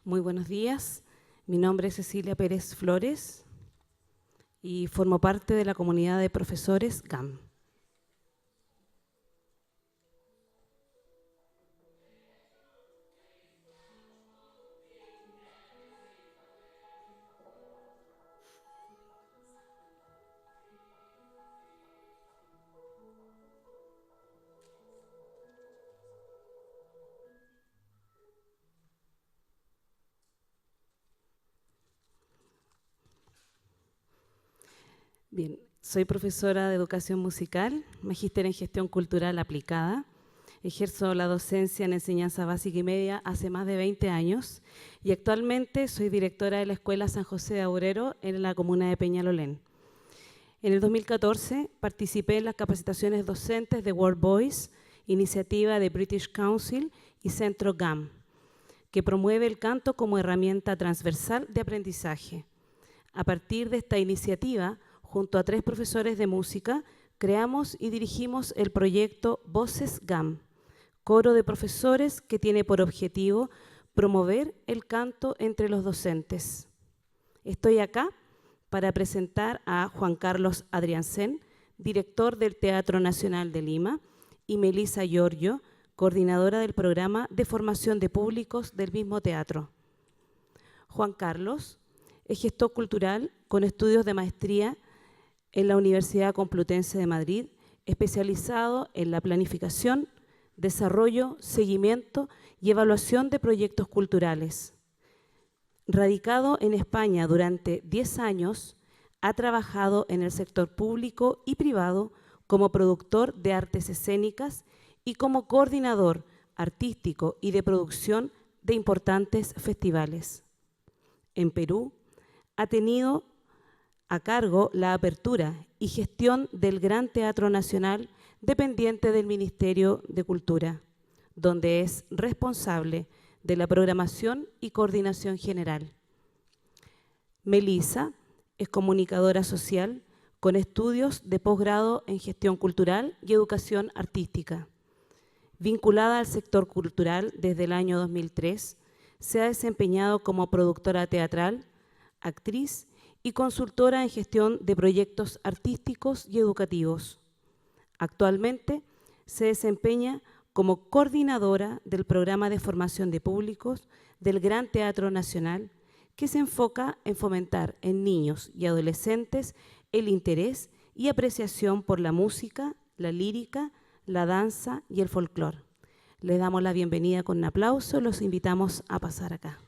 Muy buenos días. Mi nombre es Cecilia Pérez Flores y formo parte de la comunidad de profesores GAM. Bien, soy profesora de educación musical, magíster en gestión cultural aplicada. Ejerzo la docencia en enseñanza básica y media hace más de 20 años y actualmente soy directora de la Escuela San José de Aburero en la comuna de Peñalolén. En el 2014 participé en las capacitaciones docentes de World Voice, iniciativa de British Council y Centro GAM, que promueve el canto como herramienta transversal de aprendizaje. A partir de esta iniciativa, junto a 3 profesores de música, creamos y dirigimos el proyecto Voces GAM, coro de profesores que tiene por objetivo promover el canto entre los docentes. Estoy acá para presentar a Juan Carlos Adriancén, director del Teatro Nacional de Lima, y Melissa Giorgio, coordinadora del programa de formación de públicos del mismo teatro. Juan Carlos es gestor cultural con estudios de maestría en la Universidad Complutense de Madrid, especializado en la planificación, desarrollo, seguimiento y evaluación de proyectos culturales. Radicado en España durante 10 años, ha trabajado en el sector público y privado como productor de artes escénicas y como coordinador artístico y de producción de importantes festivales. En Perú, ha tenido a cargo la apertura y gestión del Gran Teatro Nacional dependiente del Ministerio de Cultura, donde es responsable de la programación y coordinación general. Melissa es comunicadora social con estudios de posgrado en gestión cultural y educación artística. Vinculada al sector cultural desde el año 2003, se ha desempeñado como productora teatral, actriz y consultora en gestión de proyectos artísticos y educativos. Actualmente se desempeña como coordinadora del programa de formación de públicos del Gran Teatro Nacional, que se enfoca en fomentar en niños y adolescentes el interés y apreciación por la música, la lírica, la danza y el folclore. Les damos la bienvenida con un aplauso, los invitamos a pasar acá.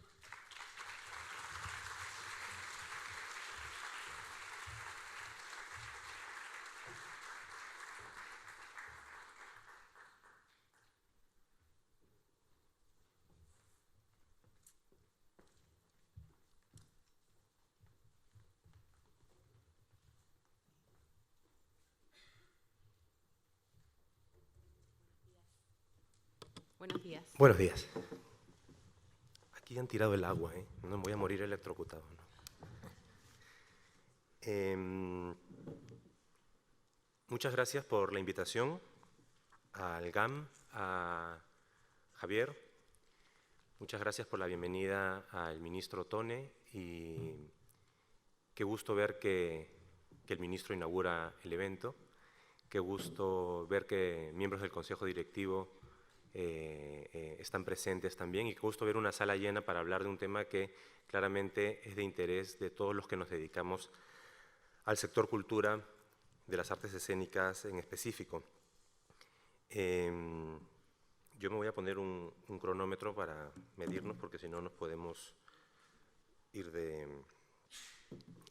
Buenos días. Buenos días. Aquí han tirado el agua, ¿eh? No me voy a morir electrocutado, ¿no? Muchas gracias por la invitación al GAM, a Javier. Muchas gracias por la bienvenida al ministro Tone y qué gusto ver que el ministro inaugura el evento. Qué gusto ver que miembros del Consejo Directivo están presentes también y qué gusto ver una sala llena para hablar de un tema que claramente es de interés de todos los que nos dedicamos al sector cultura, de las artes escénicas en específico. Yo me voy a poner un cronómetro para medirnos porque si no nos podemos ir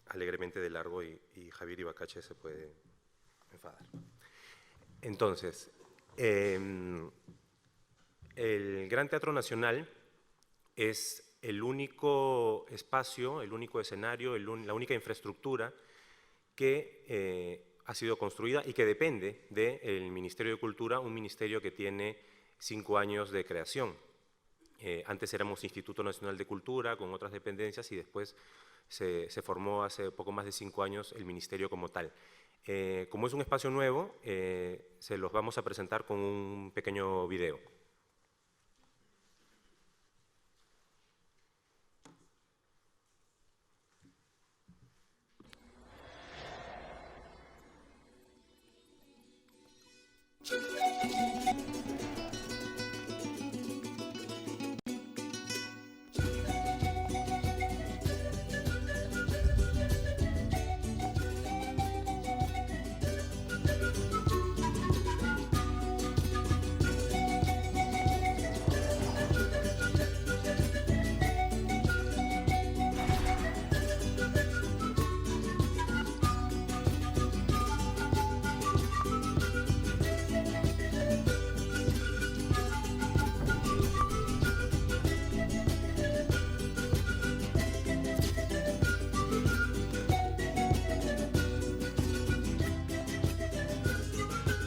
alegremente de largo y Javier Ibacache se puede enfadar. Entonces, el Gran Teatro Nacional es el único espacio, el único escenario, la única infraestructura que ha sido construida y que depende del Ministerio de Cultura, un ministerio que tiene 5 años de creación. Antes éramos Instituto Nacional de Cultura con otras dependencias y después se formó hace poco más de 5 años el ministerio como tal. Como es un espacio nuevo, se los vamos a presentar con un pequeño video.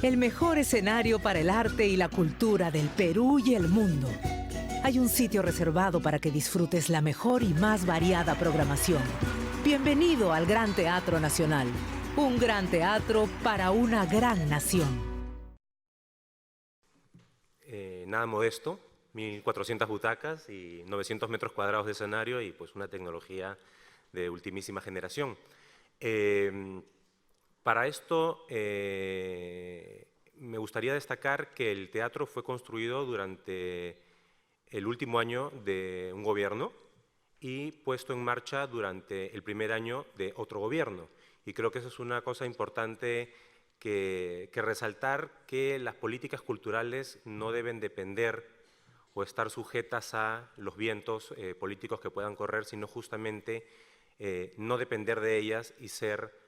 el mejor escenario para el arte y la cultura del Perú y el mundo. Hay un sitio reservado para que disfrutes la mejor y más variada programación. Bienvenido al Gran Teatro Nacional, un gran teatro para una gran nación. Nada modesto, 1.400 butacas y 900 metros cuadrados de escenario y pues una tecnología de ultimísima generación. Para esto me gustaría destacar que el teatro fue construido durante el último año de un gobierno y puesto en marcha durante el primer año de otro gobierno. Y creo que eso es una cosa importante que resaltar, que las políticas culturales no deben depender o estar sujetas a los vientos políticos que puedan correr, sino justamente no depender de ellas y ser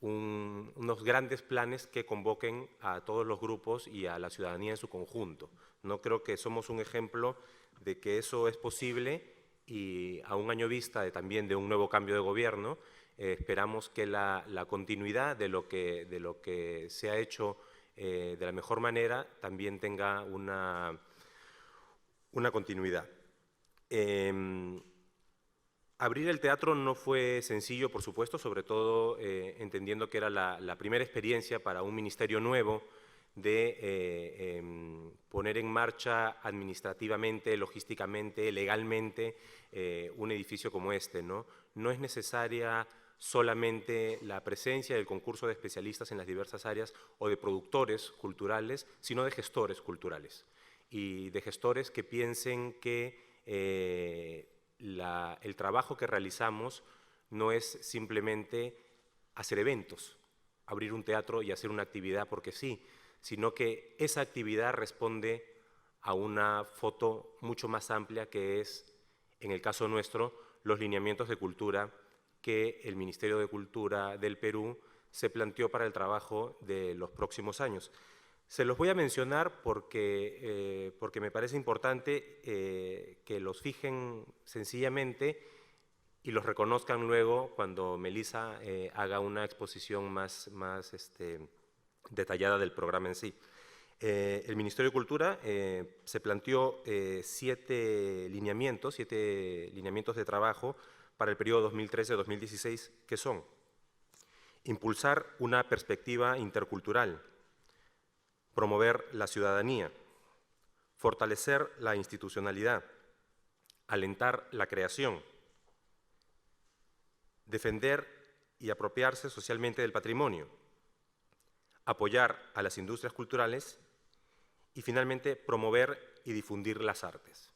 unos grandes planes que convoquen a todos los grupos y a la ciudadanía en su conjunto. No creo que somos un ejemplo de que eso es posible y a un año vista también de un nuevo cambio de gobierno, esperamos que la continuidad de lo que se ha hecho de la mejor manera también tenga una continuidad. Abrir el teatro no fue sencillo, por supuesto, sobre todo entendiendo que era la primera experiencia para un ministerio nuevo de poner en marcha administrativamente, logísticamente, legalmente un edificio como este, ¿no? No es necesaria solamente la presencia del concurso de especialistas en las diversas áreas o de productores culturales, sino de gestores culturales y de gestores que piensen que el trabajo que realizamos no es simplemente hacer eventos, abrir un teatro y hacer una actividad porque sí, sino que esa actividad responde a una foto mucho más amplia que es, en el caso nuestro, los lineamientos de cultura que el Ministerio de Cultura del Perú se planteó para el trabajo de los próximos años. Se los voy a mencionar porque me parece importante que los fijen sencillamente y los reconozcan luego cuando Melissa haga una exposición más detallada del programa en sí. El Ministerio de Cultura se planteó 7 lineamientos de trabajo para el periodo 2013-2016, que son: impulsar una perspectiva intercultural, promover la ciudadanía, fortalecer la institucionalidad, alentar la creación, defender y apropiarse socialmente del patrimonio, apoyar a las industrias culturales y, finalmente, promover y difundir las artes.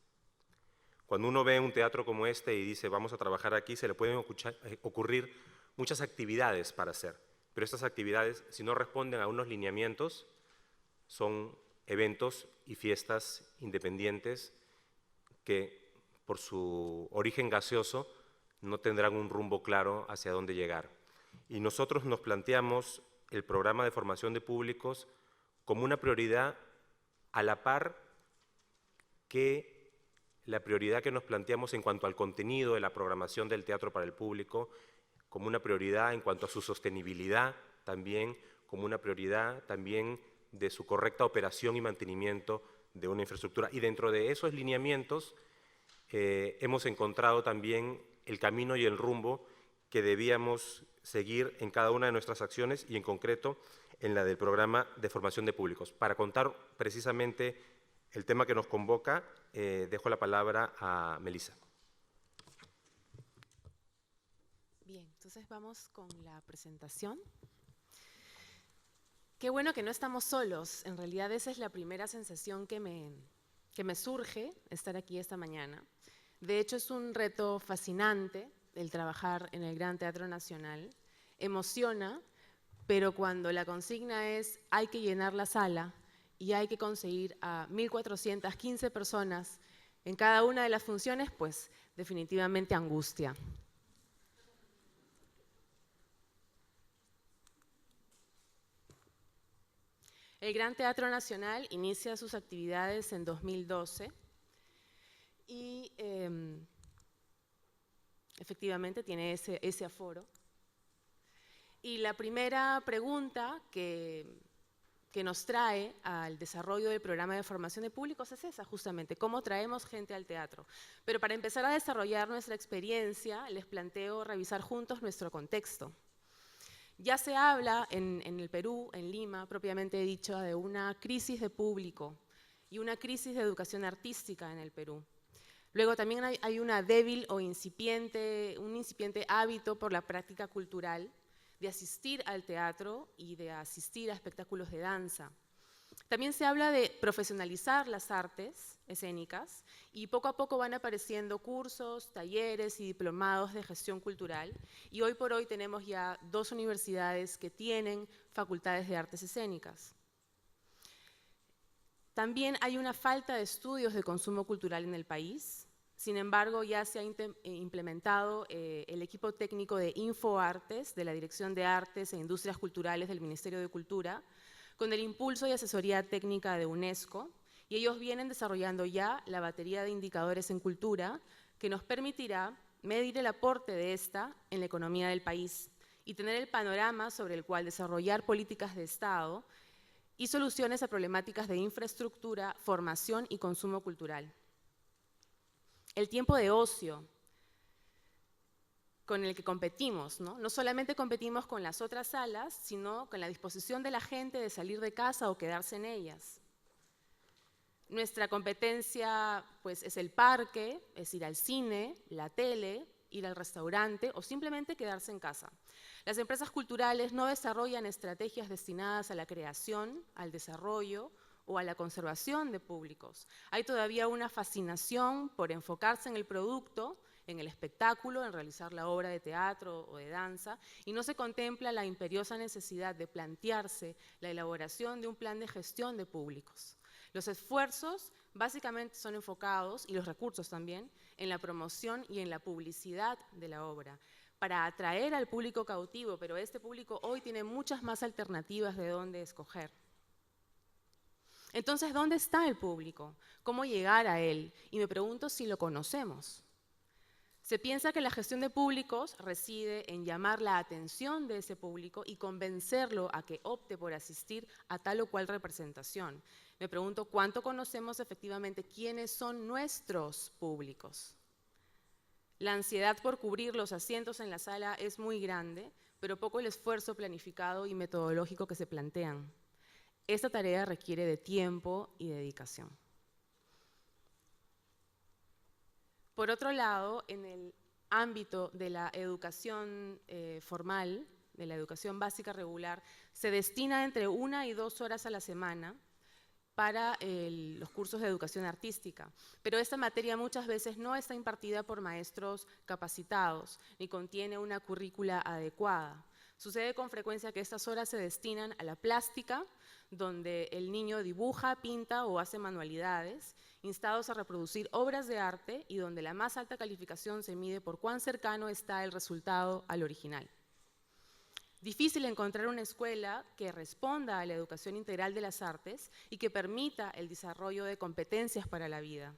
Cuando uno ve un teatro como este y dice vamos a trabajar aquí, se le pueden ocurrir muchas actividades para hacer, pero estas actividades, si no responden a unos lineamientos, son eventos y fiestas independientes que, por su origen gaseoso, no tendrán un rumbo claro hacia dónde llegar. Y nosotros nos planteamos el programa de formación de públicos como una prioridad a la par que la prioridad que nos planteamos en cuanto al contenido de la programación del teatro para el público, como una prioridad en cuanto a su sostenibilidad también, como una prioridad también de su correcta operación y mantenimiento de una infraestructura. Y dentro de esos lineamientos hemos encontrado también el camino y el rumbo que debíamos seguir en cada una de nuestras acciones y en concreto en la del programa de formación de públicos. Para contar precisamente el tema que nos convoca, dejo la palabra a Melissa. Bien, entonces vamos con la presentación. Qué bueno que no estamos solos. En realidad esa es la primera sensación que me surge estar aquí esta mañana. De hecho, es un reto fascinante el trabajar en el Gran Teatro Nacional. Emociona, pero cuando la consigna es hay que llenar la sala y hay que conseguir a 1.415 personas en cada una de las funciones, pues definitivamente angustia. El Gran Teatro Nacional inicia sus actividades en 2012 y efectivamente tiene ese aforo. Y la primera pregunta que que nos trae al desarrollo del programa de formación de públicos es esa, justamente, cómo traemos gente al teatro. Pero para empezar a desarrollar nuestra experiencia, les planteo revisar juntos nuestro contexto. Ya se habla en el Perú, en Lima, propiamente dicho, de una crisis de público y una crisis de educación artística en el Perú. Luego también hay una débil o un incipiente hábito por la práctica cultural de asistir al teatro y de asistir a espectáculos de danza. También se habla de profesionalizar las artes escénicas y poco a poco van apareciendo cursos, talleres y diplomados de gestión cultural, y hoy por hoy tenemos ya 2 universidades que tienen facultades de artes escénicas. También hay una falta de estudios de consumo cultural en el país. Sin embargo, ya se ha implementado el equipo técnico de InfoArtes, de la Dirección de Artes e Industrias Culturales del Ministerio de Cultura, con el impulso y asesoría técnica de UNESCO, y ellos vienen desarrollando ya la batería de indicadores en cultura que nos permitirá medir el aporte de esta en la economía del país y tener el panorama sobre el cual desarrollar políticas de Estado y soluciones a problemáticas de infraestructura, formación y consumo cultural. El tiempo de ocio con el que competimos, ¿no? No solamente competimos con las otras salas, sino con la disposición de la gente de salir de casa o quedarse en ellas. Nuestra competencia, pues, es el parque, es ir al cine, la tele, ir al restaurante o simplemente quedarse en casa. Las empresas culturales no desarrollan estrategias destinadas a la creación, al desarrollo o a la conservación de públicos. Hay todavía una fascinación por enfocarse en el producto, en el espectáculo, en realizar la obra de teatro o de danza, y no se contempla la imperiosa necesidad de plantearse la elaboración de un plan de gestión de públicos. Los esfuerzos básicamente son enfocados, y los recursos también, en la promoción y en la publicidad de la obra, para atraer al público cautivo, pero este público hoy tiene muchas más alternativas de dónde escoger. Entonces, ¿dónde está el público? ¿Cómo llegar a él? Y me pregunto si lo conocemos. Se piensa que la gestión de públicos reside en llamar la atención de ese público y convencerlo a que opte por asistir a tal o cual representación. Me pregunto cuánto conocemos efectivamente quiénes son nuestros públicos. La ansiedad por cubrir los asientos en la sala es muy grande, pero poco el esfuerzo planificado y metodológico que se plantean. Esta tarea requiere de tiempo y dedicación. Por otro lado, en el ámbito de la educación formal, de la educación básica regular, se destina entre 1 y 2 horas a la semana para los cursos de educación artística, pero esta materia muchas veces no está impartida por maestros capacitados, ni contiene una currícula adecuada. Sucede con frecuencia que estas horas se destinan a la plástica, donde el niño dibuja, pinta o hace manualidades, instados a reproducir obras de arte y donde la más alta calificación se mide por cuán cercano está el resultado al original. Difícil encontrar una escuela que responda a la educación integral de las artes y que permita el desarrollo de competencias para la vida.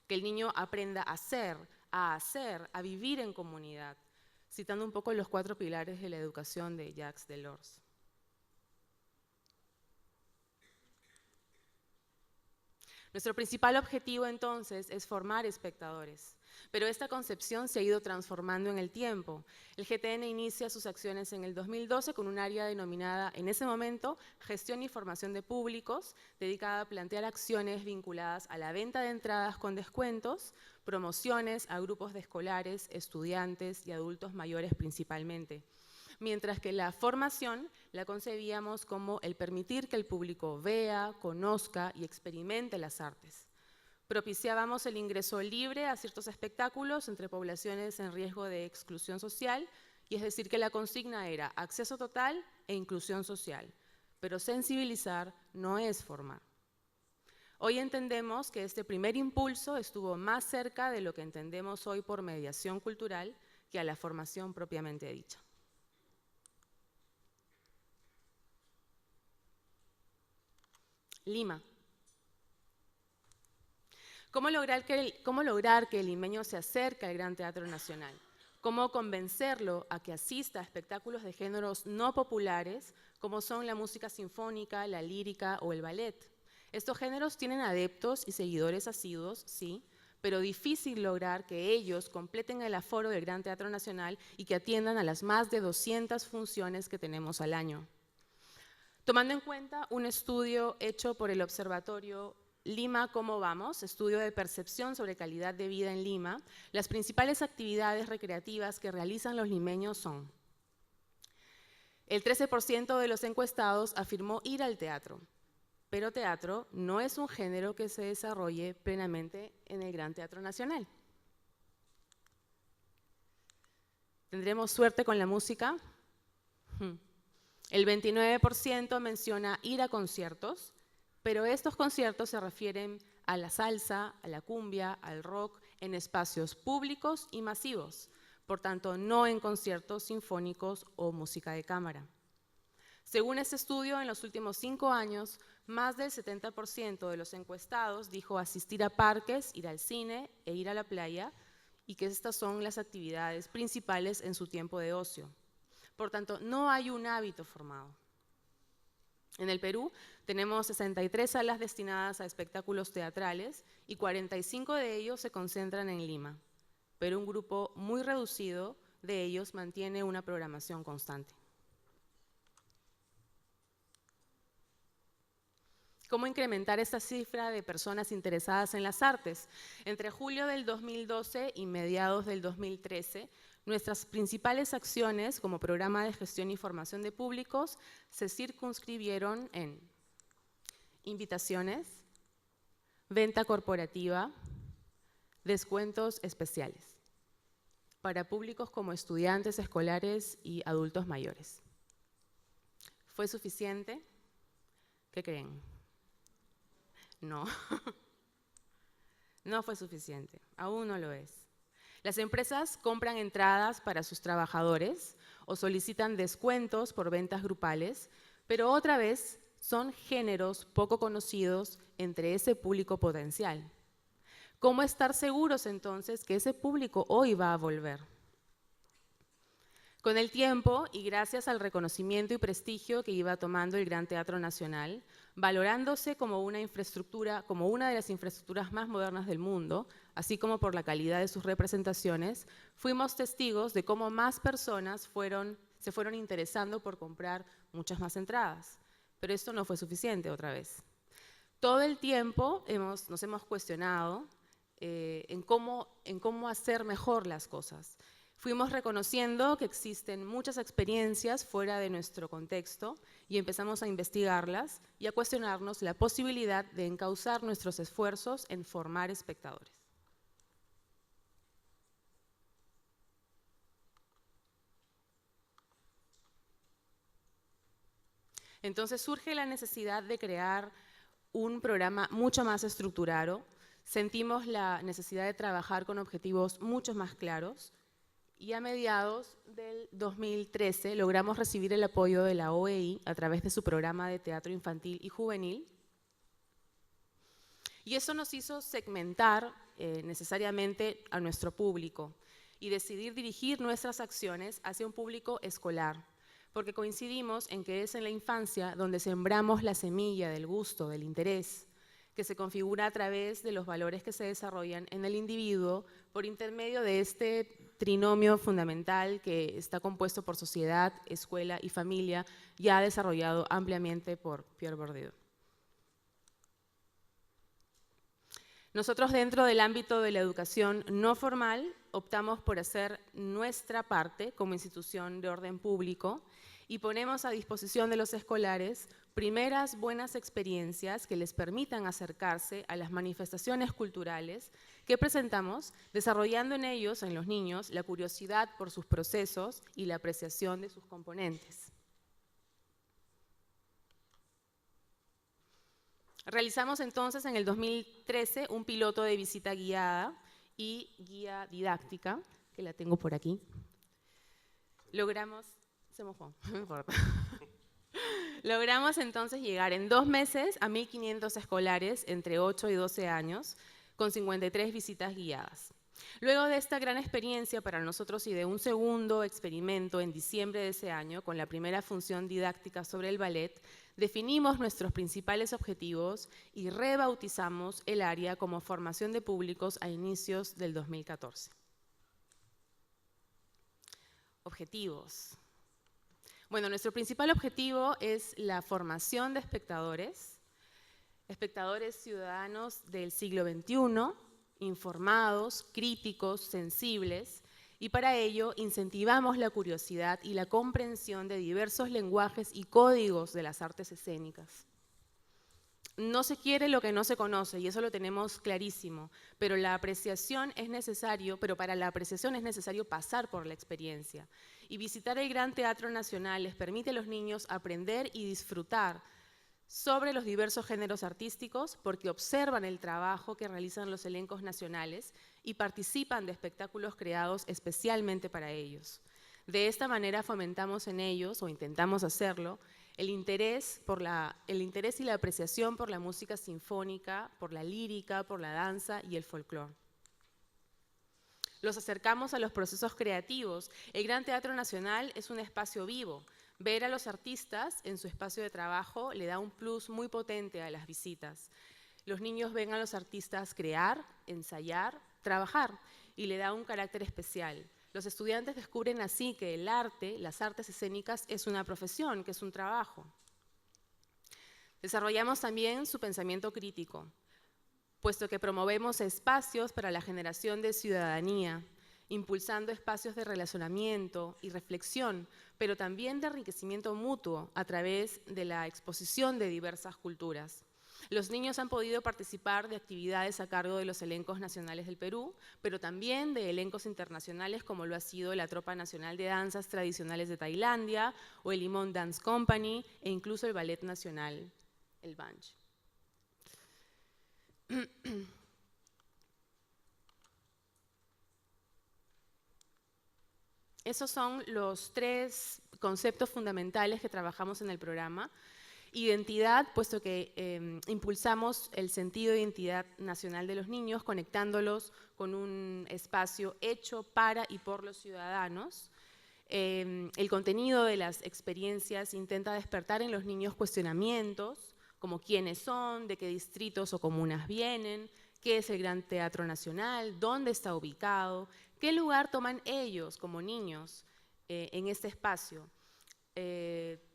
Que el niño aprenda a ser, a vivir en comunidad, citando un poco los 4 pilares de la educación de Jacques Delors. Nuestro principal objetivo entonces es formar espectadores, pero esta concepción se ha ido transformando en el tiempo. El GTN inicia sus acciones en el 2012 con un área denominada en ese momento Gestión y Formación de Públicos, dedicada a plantear acciones vinculadas a la venta de entradas con descuentos, promociones a grupos de escolares, estudiantes y adultos mayores principalmente. Mientras que la formación la concebíamos como el permitir que el público vea, conozca y experimente las artes. Propiciábamos el ingreso libre a ciertos espectáculos entre poblaciones en riesgo de exclusión social, y es decir que la consigna era acceso total e inclusión social, pero sensibilizar no es formar. Hoy entendemos que este primer impulso estuvo más cerca de lo que entendemos hoy por mediación cultural que a la formación propiamente dicha. Lima. ¿Cómo lograr que el limeño se acerque al Gran Teatro Nacional? cómo convencerlo a que asista a espectáculos de géneros no populares, como son la música sinfónica, la lírica o el ballet. Estos géneros tienen adeptos y seguidores asiduos, sí, pero difícil lograr que ellos completen el aforo del Gran Teatro Nacional y que atiendan a las más de 200 funciones que tenemos al año. Tomando en cuenta un estudio hecho por el Observatorio Lima, ¿cómo vamos? Estudio de percepción sobre calidad de vida en Lima, las principales actividades recreativas que realizan los limeños son: el 13% de los encuestados afirmó ir al teatro, pero teatro no es un género que se desarrolle plenamente en el Gran Teatro Nacional. ¿Tendremos suerte con la música? El 29% menciona ir a conciertos, pero estos conciertos se refieren a la salsa, a la cumbia, al rock, en espacios públicos y masivos, por tanto no en conciertos sinfónicos o música de cámara. Según este estudio, en los últimos 5 años, más del 70% de los encuestados dijo asistir a parques, ir al cine e ir a la playa, y que estas son las actividades principales en su tiempo de ocio. Por tanto, no hay un hábito formado. En el Perú tenemos 63 salas destinadas a espectáculos teatrales y 45 de ellos se concentran en Lima, pero un grupo muy reducido de ellos mantiene una programación constante. ¿Cómo incrementar esta cifra de personas interesadas en las artes? Entre julio del 2012 y mediados del 2013, nuestras principales acciones como programa de gestión y formación de públicos se circunscribieron en invitaciones, venta corporativa, descuentos especiales para públicos como estudiantes escolares y adultos mayores. ¿Fue suficiente? ¿Qué creen? No, no fue suficiente, aún no lo es. Las empresas compran entradas para sus trabajadores o solicitan descuentos por ventas grupales, pero otra vez son géneros poco conocidos entre ese público potencial. ¿Cómo estar seguros entonces que ese público hoy va a volver? Con el tiempo y gracias al reconocimiento y prestigio que iba tomando el Gran Teatro Nacional, valorándose como una infraestructura, como una de las infraestructuras más modernas del mundo, así como por la calidad de sus representaciones, fuimos testigos de cómo más personas se fueron interesando por comprar muchas más entradas. Pero esto no fue suficiente otra vez. Todo el tiempo nos hemos cuestionado en cómo hacer mejor las cosas. Fuimos reconociendo que existen muchas experiencias fuera de nuestro contexto y empezamos a investigarlas y a cuestionarnos la posibilidad de encauzar nuestros esfuerzos en formar espectadores. Entonces surge la necesidad de crear un programa mucho más estructurado. Sentimos la necesidad de trabajar con objetivos mucho más claros. Y a mediados del 2013 logramos recibir el apoyo de la OEI a través de su programa de teatro infantil y juvenil. Y eso nos hizo segmentar necesariamente a nuestro público y decidir dirigir nuestras acciones hacia un público escolar, porque coincidimos en que es en la infancia donde sembramos la semilla del gusto, del interés, que se configura a través de los valores que se desarrollan en el individuo por intermedio de este trinomio fundamental que está compuesto por sociedad, escuela y familia, ya desarrollado ampliamente por Pierre Bourdieu. Nosotros dentro del ámbito de la educación no formal optamos por hacer nuestra parte como institución de orden público y ponemos a disposición de los escolares primeras buenas experiencias que les permitan acercarse a las manifestaciones culturales que presentamos, desarrollando en ellos, en los niños, la curiosidad por sus procesos y la apreciación de sus componentes. Realizamos entonces en el 2013 un piloto de visita guiada y guía didáctica, que la tengo por aquí. Logramos, se mojó, no importa. Logramos entonces llegar en 2 meses a 1.500 escolares entre 8 y 12 años, con 53 visitas guiadas. Luego de esta gran experiencia para nosotros y de un segundo experimento en diciembre de ese año, con la primera función didáctica sobre el ballet, definimos nuestros principales objetivos y rebautizamos el área como formación de públicos a inicios del 2014. Objetivos. Bueno, nuestro principal objetivo es la formación de espectadores ciudadanos del siglo XXI, informados, críticos, sensibles, y para ello incentivamos la curiosidad y la comprensión de diversos lenguajes y códigos de las artes escénicas. No se quiere lo que no se conoce, y eso lo tenemos clarísimo, pero para la apreciación es necesario pasar por la experiencia. Y visitar el Gran Teatro Nacional les permite a los niños aprender y disfrutar sobre los diversos géneros artísticos porque observan el trabajo que realizan los elencos nacionales y participan de espectáculos creados especialmente para ellos. De esta manera fomentamos en ellos, o intentamos hacerlo, el interés y la apreciación por la música sinfónica, por la lírica, por la danza y el folclore. Los acercamos a los procesos creativos. El Gran Teatro Nacional es un espacio vivo. Ver a los artistas en su espacio de trabajo le da un plus muy potente a las visitas. Los niños ven a los artistas crear, ensayar, trabajar, y le da un carácter especial. Los estudiantes descubren así que el arte, las artes escénicas, es una profesión, que es un trabajo. Desarrollamos también su pensamiento crítico, puesto que promovemos espacios para la generación de ciudadanía, impulsando espacios de relacionamiento y reflexión, pero también de enriquecimiento mutuo a través de la exposición de diversas culturas. Los niños han podido participar de actividades a cargo de los elencos nacionales del Perú, pero también de elencos internacionales como lo ha sido la Tropa Nacional de Danzas Tradicionales de Tailandia o el Limón Dance Company e incluso el Ballet Nacional, el Banch. Esos son los 3 conceptos fundamentales que trabajamos en el programa. Identidad, puesto que impulsamos el sentido de identidad nacional de los niños, conectándolos con un espacio hecho para y por los ciudadanos. El contenido de las experiencias intenta despertar en los niños cuestionamientos, como quiénes son, de qué distritos o comunas vienen, qué es el Gran Teatro Nacional, dónde está ubicado, qué lugar toman ellos como niños en este espacio.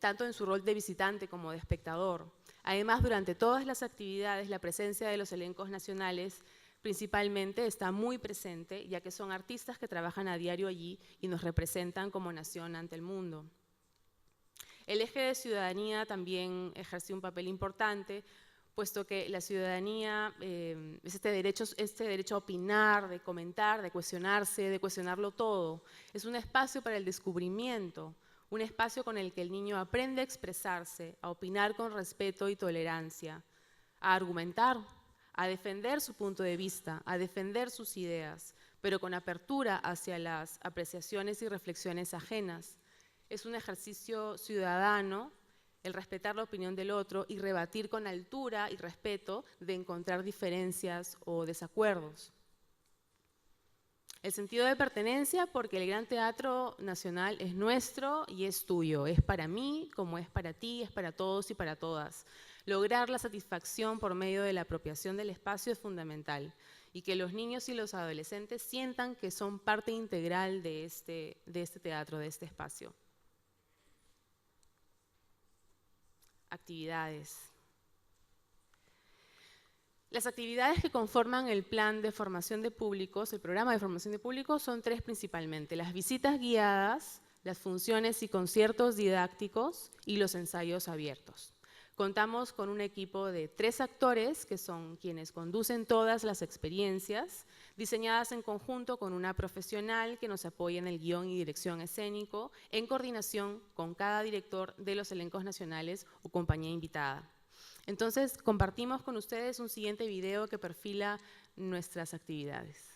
Tanto en su rol de visitante como de espectador. Además, durante todas las actividades, la presencia de los elencos nacionales principalmente está muy presente, ya que son artistas que trabajan a diario allí y nos representan como nación ante el mundo. El eje de ciudadanía también ejerce un papel importante, puesto que la ciudadanía es este derecho a opinar, de comentar, de cuestionarse, de cuestionarlo todo. Es un espacio para el descubrimiento, un espacio con el que el niño aprende a expresarse, a opinar con respeto y tolerancia, a argumentar, a defender su punto de vista, a defender sus ideas, pero con apertura hacia las apreciaciones y reflexiones ajenas. Es un ejercicio ciudadano el respetar la opinión del otro y rebatir con altura y respeto de encontrar diferencias o desacuerdos. El sentido de pertenencia, porque el Gran Teatro Nacional es nuestro y es tuyo, es para mí como es para ti, es para todos y para todas. Lograr la satisfacción por medio de la apropiación del espacio es fundamental y que los niños y los adolescentes sientan que son parte integral de este teatro, de este espacio. Actividades. Las actividades que conforman el plan de formación de públicos, el programa de formación de públicos, son 3 principalmente: las visitas guiadas, las funciones y conciertos didácticos y los ensayos abiertos. Contamos con un equipo de 3 actores que son quienes conducen todas las experiencias, diseñadas en conjunto con una profesional que nos apoya en el guión y dirección escénico, en coordinación con cada director de los elencos nacionales o compañía invitada. Entonces, compartimos con ustedes un siguiente video que perfila nuestras actividades.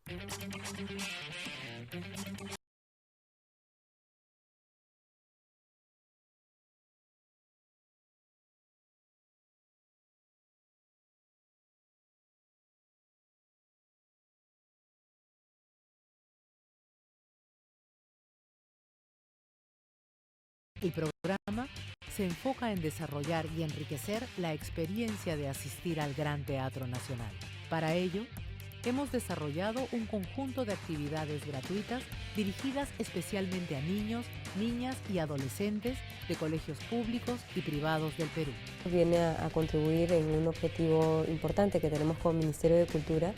El programa se enfoca en desarrollar y enriquecer la experiencia de asistir al Gran Teatro Nacional. Para ello, hemos desarrollado un conjunto de actividades gratuitas dirigidas especialmente a niños, niñas y adolescentes de colegios públicos y privados del Perú. Viene a contribuir en un objetivo importante que tenemos como Ministerio de Cultura,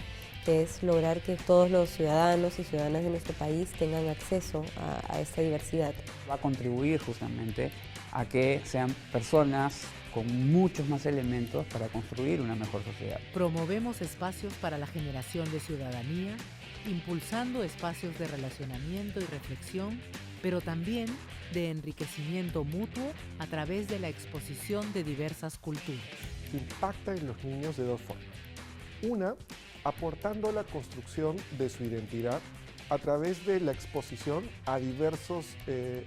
que es lograr que todos los ciudadanos y ciudadanas de nuestro país tengan acceso a esta diversidad. Va a contribuir justamente a que sean personas con muchos más elementos para construir una mejor sociedad. Promovemos espacios para la generación de ciudadanía, impulsando espacios de relacionamiento y reflexión, pero también de enriquecimiento mutuo a través de la exposición de diversas culturas. Impacta en los niños de dos formas. Una, aportando la construcción de su identidad a través de la exposición a diversas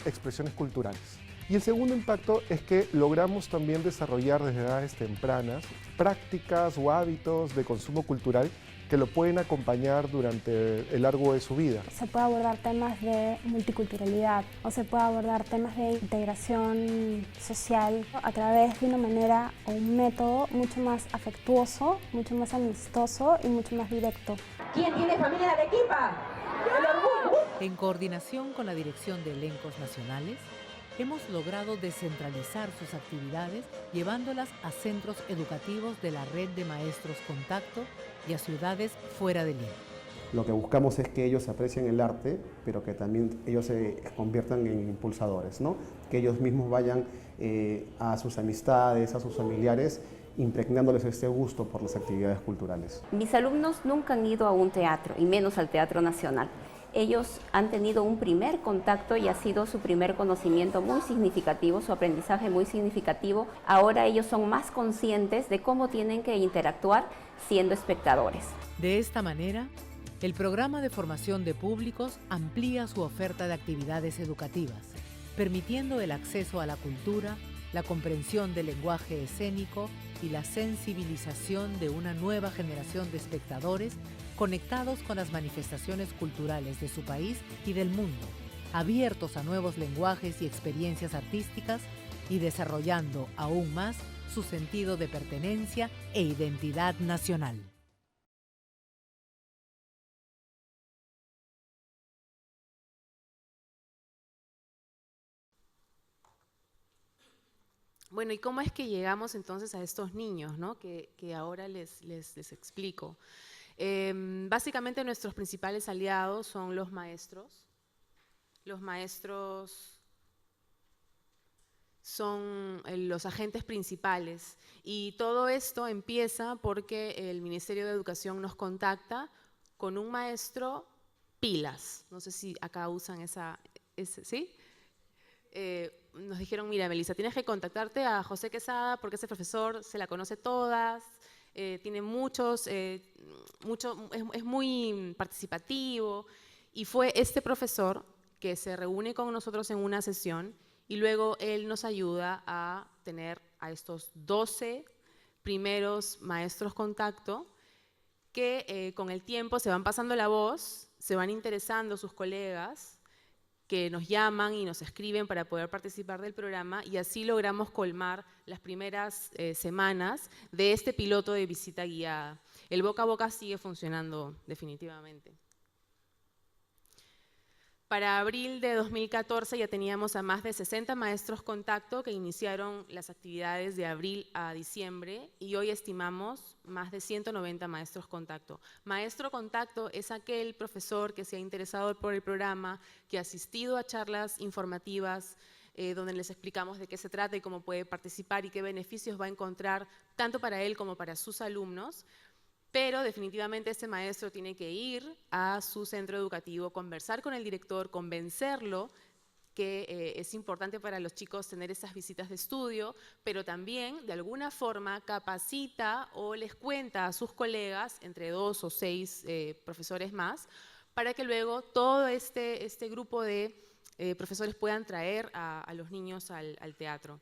expresiones culturales. Y el segundo impacto es que logramos también desarrollar desde edades tempranas prácticas o hábitos de consumo cultural que lo pueden acompañar durante el largo de su vida. Se puede abordar temas de multiculturalidad o se puede abordar temas de integración social a través de una manera o un método mucho más afectuoso, mucho más amistoso y mucho más directo. ¿Quién tiene familia de Arequipa? En coordinación con la Dirección de Elencos Nacionales, hemos logrado descentralizar sus actividades llevándolas a centros educativos de la red de maestros Contacto y a ciudades fuera de Lima. Lo que buscamos es que ellos aprecien el arte, pero que también ellos se conviertan en impulsadores, ¿no? Que ellos mismos vayan a sus amistades, a sus familiares, impregnándoles este gusto por las actividades culturales. Mis alumnos nunca han ido a un teatro, y menos al Teatro Nacional. Ellos han tenido un primer contacto y ha sido su primer conocimiento muy significativo, su aprendizaje muy significativo. Ahora ellos son más conscientes de cómo tienen que interactuar siendo espectadores. De esta manera, el programa de formación de públicos amplía su oferta de actividades educativas, permitiendo el acceso a la cultura, la comprensión del lenguaje escénico y la sensibilización de una nueva generación de espectadores conectados con las manifestaciones culturales de su país y del mundo, abiertos a nuevos lenguajes y experiencias artísticas y desarrollando aún más su sentido de pertenencia e identidad nacional. Bueno, ¿y cómo es que llegamos entonces a estos niños, ¿no? que ahora les explico? Básicamente nuestros principales aliados son los maestros. Los maestros son los agentes principales y todo esto empieza porque el Ministerio de Educación nos contacta con un maestro pilas. No sé si acá usan ¿sí? Nos dijeron, mira, Melissa, tienes que contactarte a José Quesada porque ese profesor se la conoce todas, tiene es muy participativo, y fue este profesor que se reúne con nosotros en una sesión y luego él nos ayuda a tener a estos 12 primeros maestros contacto que con el tiempo se van pasando la voz, se van interesando sus colegas que nos llaman y nos escriben para poder participar del programa, y así logramos colmar las primeras semanas de este piloto de visita guiada. El boca a boca sigue funcionando definitivamente. Para abril de 2014 ya teníamos a más de 60 maestros contacto que iniciaron las actividades de abril a diciembre, y hoy estimamos más de 190 maestros contacto. Maestro contacto es aquel profesor que se ha interesado por el programa, que ha asistido a charlas informativas donde les explicamos de qué se trata y cómo puede participar y qué beneficios va a encontrar tanto para él como para sus alumnos. Pero definitivamente este maestro tiene que ir a su centro educativo, conversar con el director, convencerlo que es importante para los chicos tener esas visitas de estudio, pero también de alguna forma capacita o les cuenta a sus colegas, entre 2 o 6 profesores más, para que luego todo este grupo de profesores puedan traer a los niños al teatro.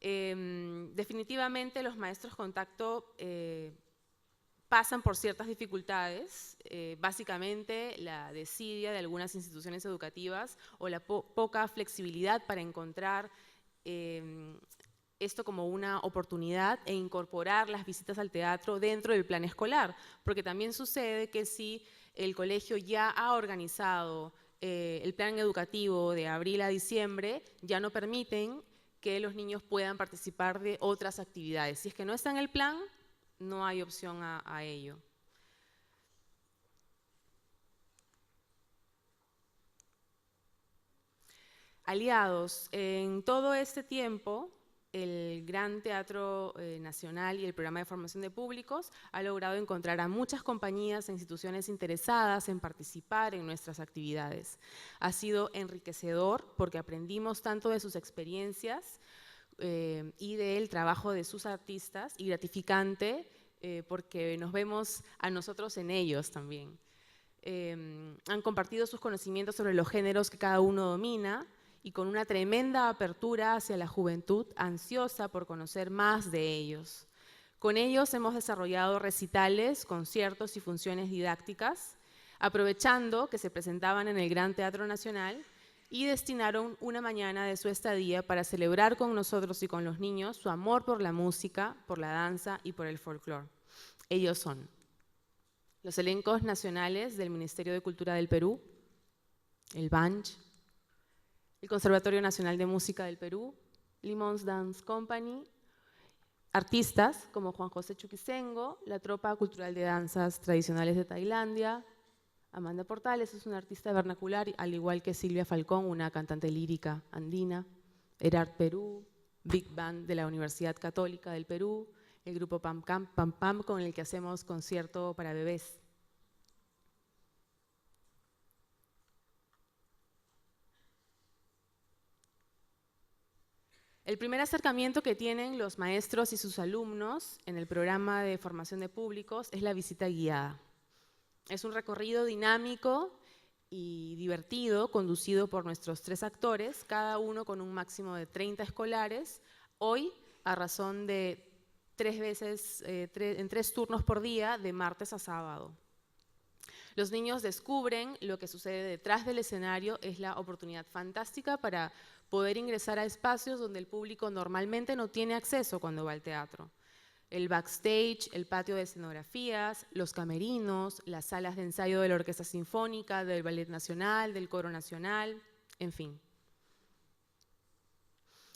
Definitivamente los maestros contacto pasan por ciertas dificultades, básicamente la desidia de algunas instituciones educativas o la poca flexibilidad para encontrar esto como una oportunidad e incorporar las visitas al teatro dentro del plan escolar, porque también sucede que si el colegio ya ha organizado el plan educativo de abril a diciembre, ya no permiten que los niños puedan participar de otras actividades. Si es que no está en el plan, no hay opción a ello. Aliados, en todo este tiempo, el Gran Teatro Nacional y el Programa de Formación de Públicos ha logrado encontrar a muchas compañías e instituciones interesadas en participar en nuestras actividades. Ha sido enriquecedor porque aprendimos tanto de sus experiencias y del trabajo de sus artistas, y gratificante porque nos vemos a nosotros en ellos también. Han compartido sus conocimientos sobre los géneros que cada uno domina, y con una tremenda apertura hacia la juventud ansiosa por conocer más de ellos. Con ellos hemos desarrollado recitales, conciertos y funciones didácticas, aprovechando que se presentaban en el Gran Teatro Nacional, y destinaron una mañana de su estadía para celebrar con nosotros y con los niños su amor por la música, por la danza y por el folclore. Ellos son los elencos nacionales del Ministerio de Cultura del Perú, el BANCH, el Conservatorio Nacional de Música del Perú, Limons Dance Company, artistas como Juan José Chuquisengo, la Tropa Cultural de Danzas Tradicionales de Tailandia, Amanda Portales es una artista vernacular, al igual que Silvia Falcón, una cantante lírica andina, Erard Perú, Big Band de la Universidad Católica del Perú, el grupo Pam Pam con el que hacemos concierto para bebés. El primer acercamiento que tienen los maestros y sus alumnos en el programa de formación de públicos es la visita guiada. Es un recorrido dinámico y divertido, conducido por nuestros 3 actores, cada uno con un máximo de 30 escolares, hoy a razón de 3 veces, en 3 turnos por día, de martes a sábado. Los niños descubren lo que sucede detrás del escenario, es la oportunidad fantástica para poder ingresar a espacios donde el público normalmente no tiene acceso cuando va al teatro. El backstage, el patio de escenografías, los camerinos, las salas de ensayo de la Orquesta Sinfónica, del Ballet Nacional, del Coro Nacional, en fin.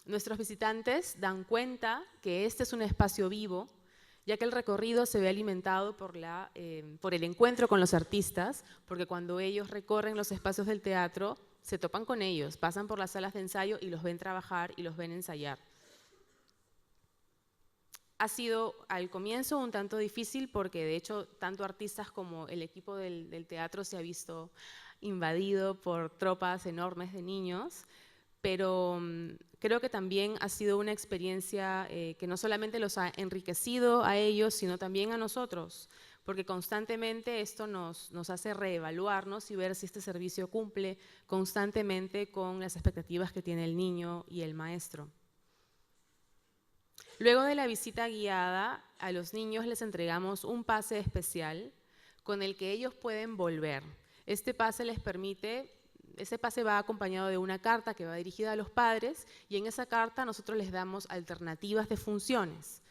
Nuestros visitantes dan cuenta que este es un espacio vivo, ya que el recorrido se ve alimentado por el encuentro con los artistas, porque cuando ellos recorren los espacios del teatro, se topan con ellos, pasan por las salas de ensayo y los ven trabajar y los ven ensayar. Ha sido al comienzo un tanto difícil porque de hecho tanto artistas como el equipo del teatro se ha visto invadido por tropas enormes de niños, pero creo que también ha sido una experiencia que no solamente los ha enriquecido a ellos, sino también a nosotros, porque constantemente esto nos hace reevaluarnos y ver si este servicio cumple constantemente con las expectativas que tiene el niño y el maestro. Luego de la visita guiada, a los niños les entregamos un pase especial con el que ellos pueden volver. Este pase les permite, ese pase va acompañado de una carta que va dirigida a los padres, y en esa carta nosotros les damos alternativas de funciones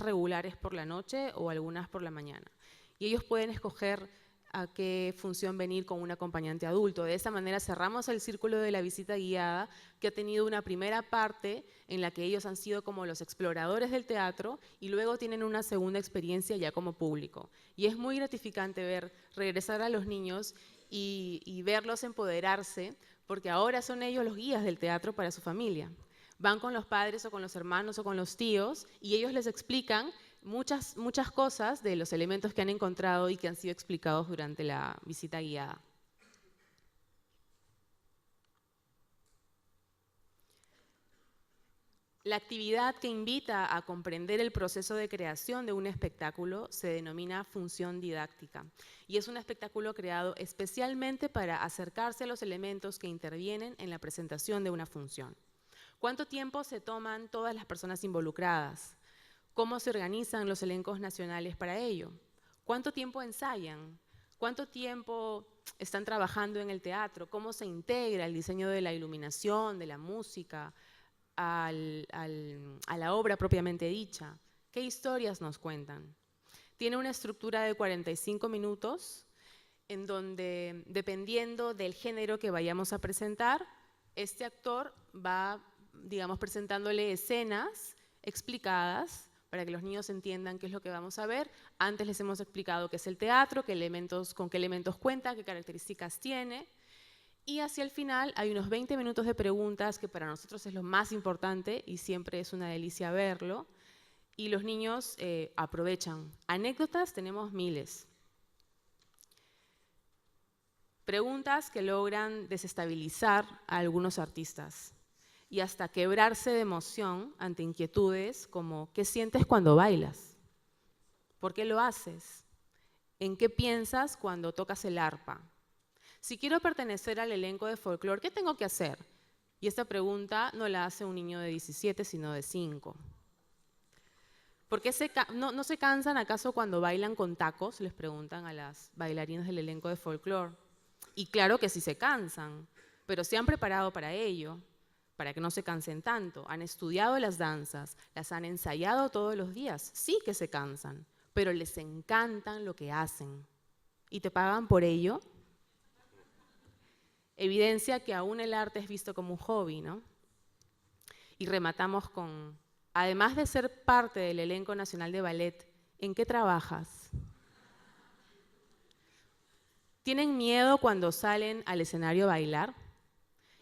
regulares por la noche o algunas por la mañana. Y ellos pueden escoger a qué función venir con un acompañante adulto. De esa manera cerramos el círculo de la visita guiada, que ha tenido una primera parte en la que ellos han sido como los exploradores del teatro y luego tienen una segunda experiencia ya como público. Y es muy gratificante regresar a los niños y verlos empoderarse, porque ahora son ellos los guías del teatro para su familia. Van con los padres o con los hermanos o con los tíos y ellos les explican muchas cosas de los elementos que han encontrado y que han sido explicados durante la visita guiada. La actividad que invita a comprender el proceso de creación de un espectáculo se denomina función didáctica y es un espectáculo creado especialmente para acercarse a los elementos que intervienen en la presentación de una función. ¿Cuánto tiempo se toman todas las personas involucradas? ¿Cómo se organizan los elencos nacionales para ello? ¿Cuánto tiempo ensayan? ¿Cuánto tiempo están trabajando en el teatro? ¿Cómo se integra el diseño de la iluminación, de la música, a la obra propiamente dicha? ¿Qué historias nos cuentan? Tiene una estructura de 45 minutos en donde, dependiendo del género que vayamos a presentar, este actor va, digamos, presentándole escenas explicadas para que los niños entiendan qué es lo que vamos a ver. Antes les hemos explicado qué es el teatro, con qué elementos cuenta, qué características tiene. Y hacia el final hay unos 20 minutos de preguntas que para nosotros es lo más importante y siempre es una delicia verlo. Y los niños aprovechan. Anécdotas tenemos miles. Preguntas que logran desestabilizar a algunos artistas y hasta quebrarse de emoción ante inquietudes como ¿qué sientes cuando bailas? ¿Por qué lo haces? ¿En qué piensas cuando tocas el arpa? Si quiero pertenecer al elenco de folclore, ¿qué tengo que hacer? Y esta pregunta no la hace un niño de 17, sino de 5. ¿Por qué no se cansan acaso cuando bailan con tacos? Les preguntan a las bailarinas del elenco de folclore. Y claro que sí se cansan, pero se han preparado para ello, para que no se cansen tanto. Han estudiado las danzas, las han ensayado todos los días. Sí que se cansan, pero les encantan lo que hacen. ¿Y te pagan por ello? Evidencia que aún el arte es visto como un hobby, ¿no? Y rematamos con, además de ser parte del elenco nacional de ballet, ¿en qué trabajas? ¿Tienen miedo cuando salen al escenario a bailar?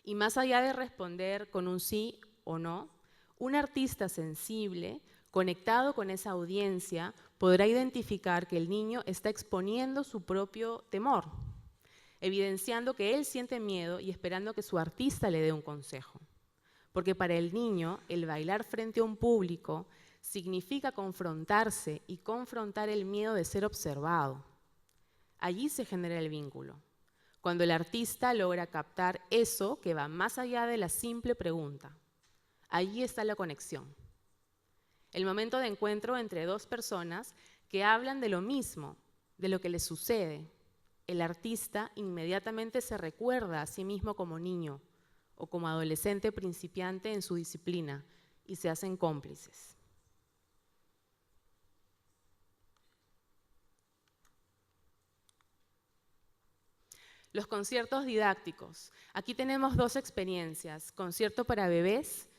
Y más allá de responder con un sí o no, un artista sensible, conectado con esa audiencia, podrá identificar que el niño está exponiendo su propio temor, evidenciando que él siente miedo y esperando que su artista le dé un consejo. Porque para el niño, el bailar frente a un público significa confrontarse y confrontar el miedo de ser observado. Allí se genera el vínculo, cuando el artista logra captar eso que va más allá de la simple pregunta. Allí está la conexión. El momento de encuentro entre dos personas que hablan de lo mismo, de lo que les sucede. El artista inmediatamente se recuerda a sí mismo como niño o como adolescente principiante en su disciplina y se hacen cómplices. Los conciertos didácticos. Aquí tenemos dos experiencias, concierto para bebés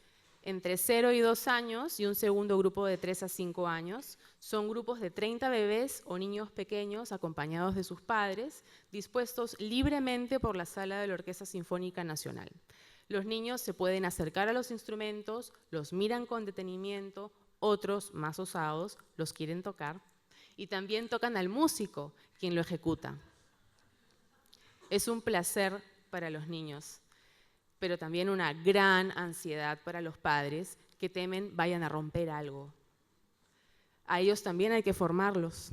entre 0 y 2 años y un segundo grupo de 3 a 5 años. Son grupos de 30 bebés o niños pequeños acompañados de sus padres, dispuestos libremente por la sala de la Orquesta Sinfónica Nacional. Los niños se pueden acercar a los instrumentos, los miran con detenimiento, otros, más osados, los quieren tocar y también tocan al músico, quien lo ejecuta. Es un placer para los niños, pero también una gran ansiedad para los padres que temen vayan a romper algo. A ellos también hay que formarlos,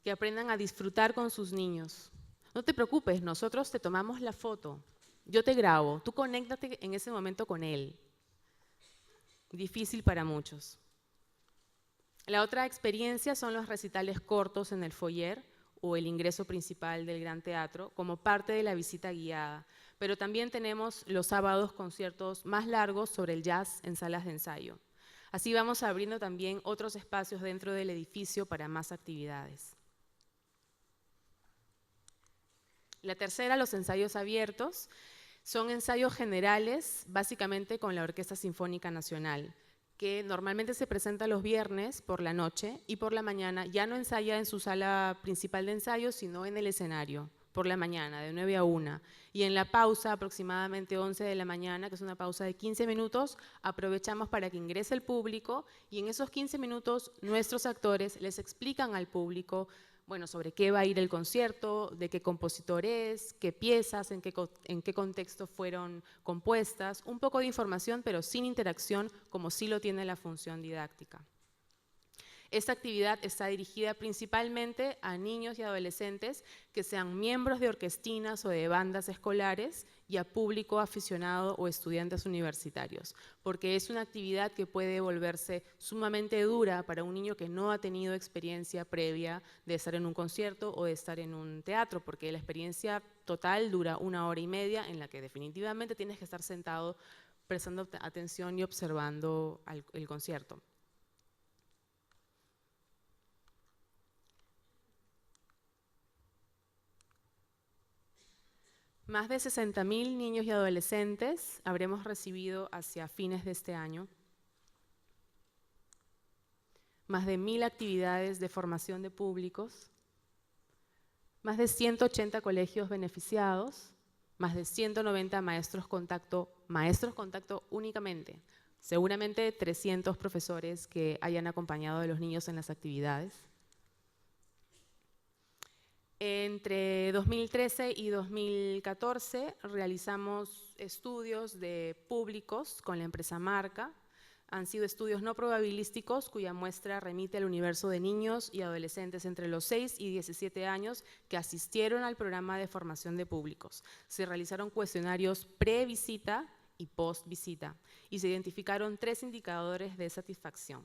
que aprendan a disfrutar con sus niños. No te preocupes, nosotros te tomamos la foto, yo te grabo, tú conéctate en ese momento con él. Difícil para muchos. La otra experiencia son los recitales cortos en el foyer o el ingreso principal del Gran Teatro como parte de la visita guiada. Pero también tenemos los sábados conciertos más largos sobre el jazz en salas de ensayo. Así vamos abriendo también otros espacios dentro del edificio para más actividades. La tercera, los ensayos abiertos, son ensayos generales, básicamente con la Orquesta Sinfónica Nacional, que normalmente se presenta los viernes por la noche y por la mañana ya no ensaya en su sala principal de ensayo, sino en el escenario, por la mañana, de 9 a 1. Y en la pausa, aproximadamente 11 de la mañana, que es una pausa de 15 minutos, aprovechamos para que ingrese el público y en esos 15 minutos nuestros actores les explican al público bueno, sobre qué va a ir el concierto, de qué compositor es, qué piezas, en qué contexto fueron compuestas, un poco de información, pero sin interacción, como sí lo tiene la función didáctica. Esta actividad está dirigida principalmente a niños y adolescentes que sean miembros de orquestinas o de bandas escolares y a público aficionado o estudiantes universitarios, porque es una actividad que puede volverse sumamente dura para un niño que no ha tenido experiencia previa de estar en un concierto o de estar en un teatro, porque la experiencia total dura 1 hora y media en la que definitivamente tienes que estar sentado prestando atención y observando el concierto. Más de 60.000 niños y adolescentes habremos recibido hacia fines de este año. Más de 1.000 actividades de formación de públicos. Más de 180 colegios beneficiados. Más de 190 maestros contacto únicamente. Seguramente 300 profesores que hayan acompañado a los niños en las actividades. Entre 2013 y 2014 realizamos estudios de públicos con la empresa Marca. Han sido estudios no probabilísticos cuya muestra remite al universo de niños y adolescentes entre los 6 y 17 años que asistieron al programa de formación de públicos. Se realizaron cuestionarios pre-visita y post-visita y se identificaron 3 indicadores de satisfacción.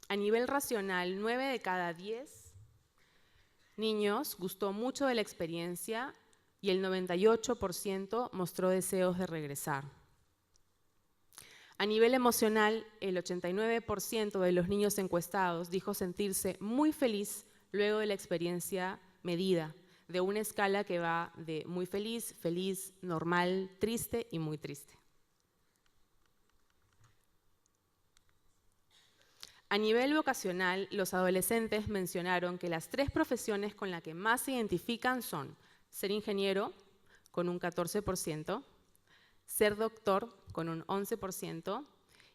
A nivel racional, 9 de cada 10 niños gustó mucho de la experiencia y el 98% mostró deseos de regresar. A nivel emocional, el 89% de los niños encuestados dijo sentirse muy feliz luego de la experiencia medida, de una escala que va de muy feliz, feliz, normal, triste y muy triste. A nivel vocacional, los adolescentes mencionaron que las 3 profesiones con las que más se identifican son ser ingeniero, con un 14%, ser doctor, con un 11%,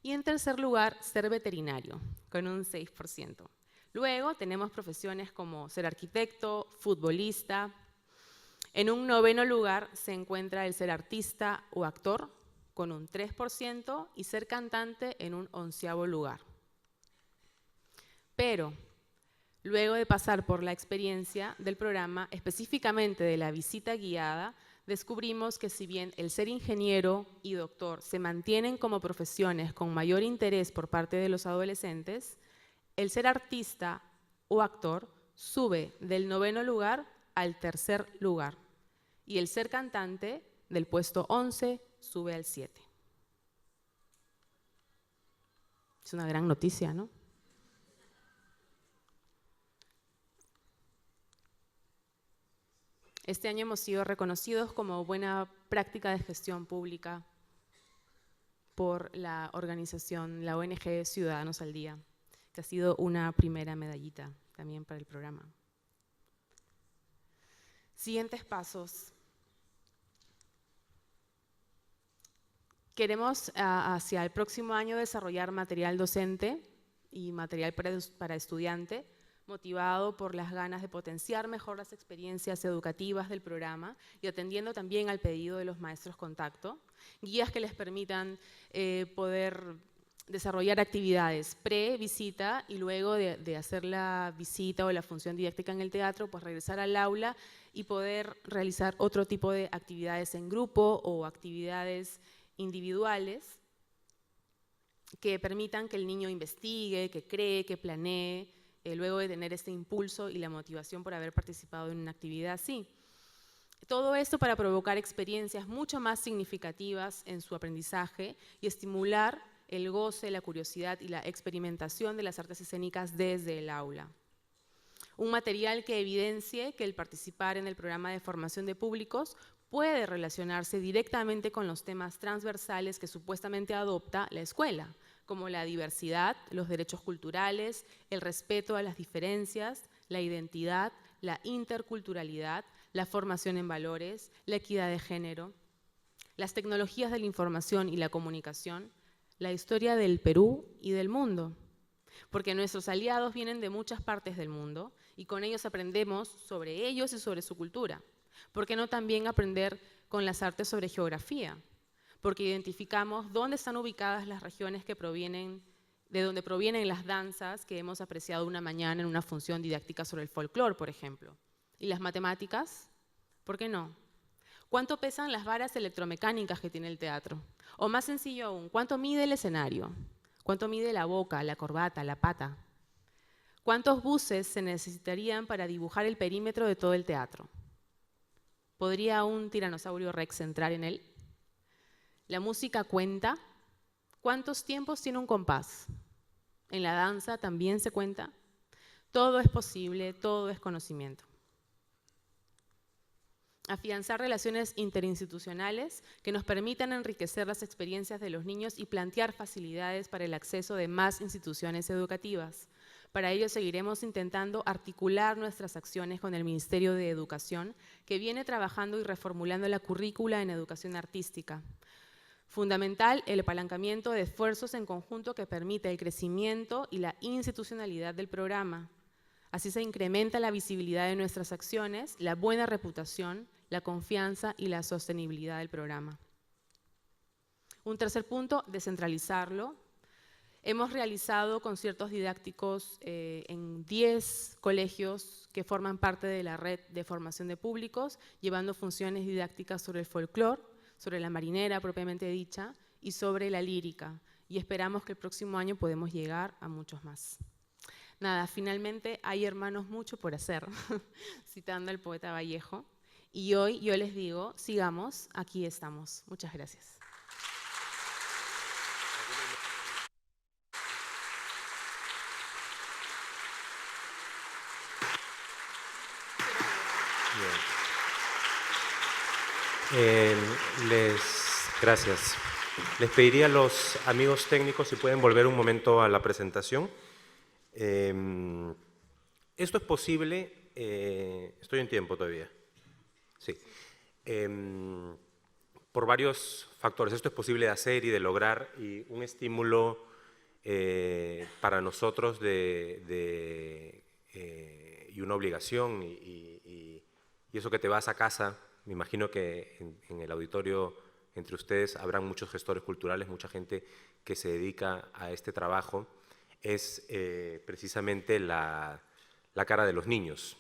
y en tercer lugar, ser veterinario, con un 6%. Luego tenemos profesiones como ser arquitecto, futbolista. En un 9º lugar se encuentra el ser artista o actor, con un 3%, y ser cantante en un 11º lugar. Pero, luego de pasar por la experiencia del programa, específicamente de la visita guiada, descubrimos que si bien el ser ingeniero y doctor se mantienen como profesiones con mayor interés por parte de los adolescentes, el ser artista o actor sube del 9º lugar al 3er lugar y el ser cantante del puesto 11 sube al 7. Es una gran noticia, ¿no? Este año hemos sido reconocidos como buena práctica de gestión pública por la organización, la ONG Ciudadanos al Día, que ha sido una primera medallita también para el programa. Siguientes pasos. Queremos hacia el próximo año desarrollar material docente y material para estudiante, motivado por las ganas de potenciar mejor las experiencias educativas del programa y atendiendo también al pedido de los maestros contacto, guías que les permitan poder desarrollar actividades pre-visita y luego de hacer la visita o la función didáctica en el teatro, pues regresar al aula y poder realizar otro tipo de actividades en grupo o actividades individuales que permitan que el niño investigue, que cree, que planee, luego de tener este impulso y la motivación por haber participado en una actividad así. Todo esto para provocar experiencias mucho más significativas en su aprendizaje y estimular el goce, la curiosidad y la experimentación de las artes escénicas desde el aula. Un material que evidencie que el participar en el programa de formación de públicos puede relacionarse directamente con los temas transversales que supuestamente adopta la escuela, como la diversidad, los derechos culturales, el respeto a las diferencias, la identidad, la interculturalidad, la formación en valores, la equidad de género, las tecnologías de la información y la comunicación, la historia del Perú y del mundo. porque nuestros aliados vienen de muchas partes del mundo y con ellos aprendemos sobre ellos y sobre su cultura. ¿Por qué no también aprender con las artes sobre geografía? Porque identificamos dónde están ubicadas las regiones de donde provienen las danzas que hemos apreciado una mañana en una función didáctica sobre el folclore, por ejemplo. ¿Y las matemáticas? ¿Por qué no? ¿Cuánto pesan las varas electromecánicas que tiene el teatro? O más sencillo aún, ¿cuánto mide el escenario? ¿Cuánto mide la boca, la corbata, la pata? ¿Cuántos buses se necesitarían para dibujar el perímetro de todo el teatro? ¿Podría un tiranosaurio rex entrar en él? ¿La música cuenta? ¿Cuántos tiempos tiene un compás? ¿En la danza también se cuenta? Todo es posible, todo es conocimiento. Afianzar relaciones interinstitucionales que nos permitan enriquecer las experiencias de los niños y plantear facilidades para el acceso de más instituciones educativas. Para ello seguiremos intentando articular nuestras acciones con el Ministerio de Educación, que viene trabajando y reformulando la currícula en educación artística. Fundamental el apalancamiento de esfuerzos en conjunto que permita el crecimiento y la institucionalidad del programa. Así se incrementa la visibilidad de nuestras acciones, la buena reputación, la confianza y la sostenibilidad del programa. Un tercer punto, descentralizarlo. Hemos realizado conciertos didácticos en 10 colegios que forman parte de la red de formación de públicos, llevando funciones didácticas sobre el folclore, sobre la marinera propiamente dicha y sobre la lírica. Y esperamos que el próximo año podamos llegar a muchos más. Nada, finalmente hay hermanos mucho por hacer, citando al poeta Vallejo. Y hoy yo les digo, sigamos, aquí estamos. Muchas gracias. Gracias. Les pediría a los amigos técnicos si pueden volver un momento a la presentación. Esto es posible, estoy en tiempo todavía. Sí. Por varios factores. Esto es posible de hacer y de lograr, y un estímulo para nosotros y una obligación, y eso que te vas a casa. Me imagino que en el auditorio entre ustedes habrán muchos gestores culturales, mucha gente que se dedica a este trabajo, es precisamente la cara de los niños,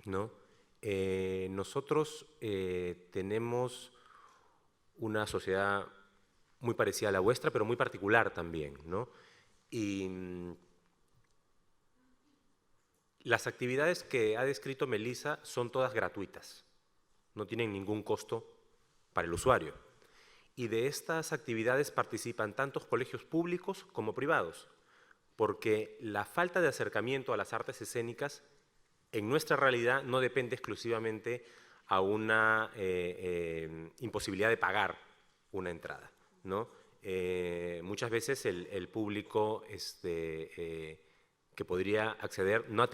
¿no? Nosotros tenemos una sociedad muy parecida a la vuestra, pero muy particular también, ¿no? Y las actividades que ha descrito Melissa son todas gratuitas, no tienen ningún costo para el usuario. Y de estas actividades participan tantos colegios públicos como privados, porque la falta de acercamiento a las artes escénicas en nuestra realidad no depende exclusivamente a una imposibilidad de pagar una entrada, ¿no? Muchas veces el público que podría acceder no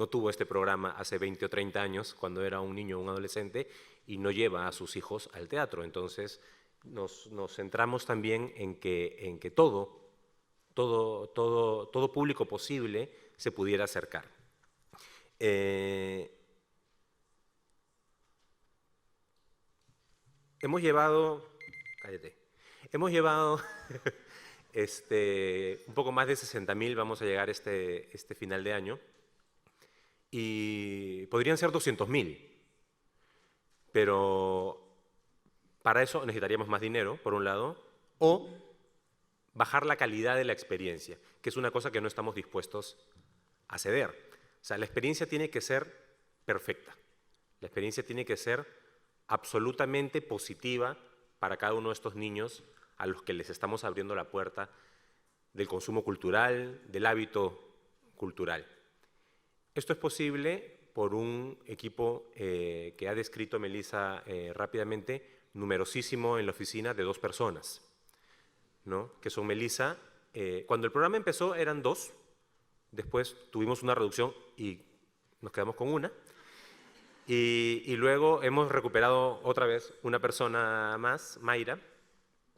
tuvo este programa hace 20 o 30 años, cuando era un niño o un adolescente, y no lleva a sus hijos al teatro. Entonces nos centramos también en que todo público posible se pudiera acercar. Hemos llevado un poco más de 60.000, vamos a llegar este final de año, y podrían ser 200.000, pero para eso necesitaríamos más dinero, por un lado, o bajar la calidad de la experiencia, que es una cosa que no estamos dispuestos a ceder. O sea, la experiencia tiene que ser perfecta, la experiencia tiene que ser absolutamente positiva para cada uno de estos niños a los que les estamos abriendo la puerta del consumo cultural, del hábito cultural. Esto es posible por un equipo que ha descrito Melissa rápidamente, numerosísimo en la oficina, de 2 personas, ¿no? Que son Melissa. Cuando el programa empezó eran 2, después tuvimos una reducción y nos quedamos con 1, y luego hemos recuperado otra vez una persona más, Mayra,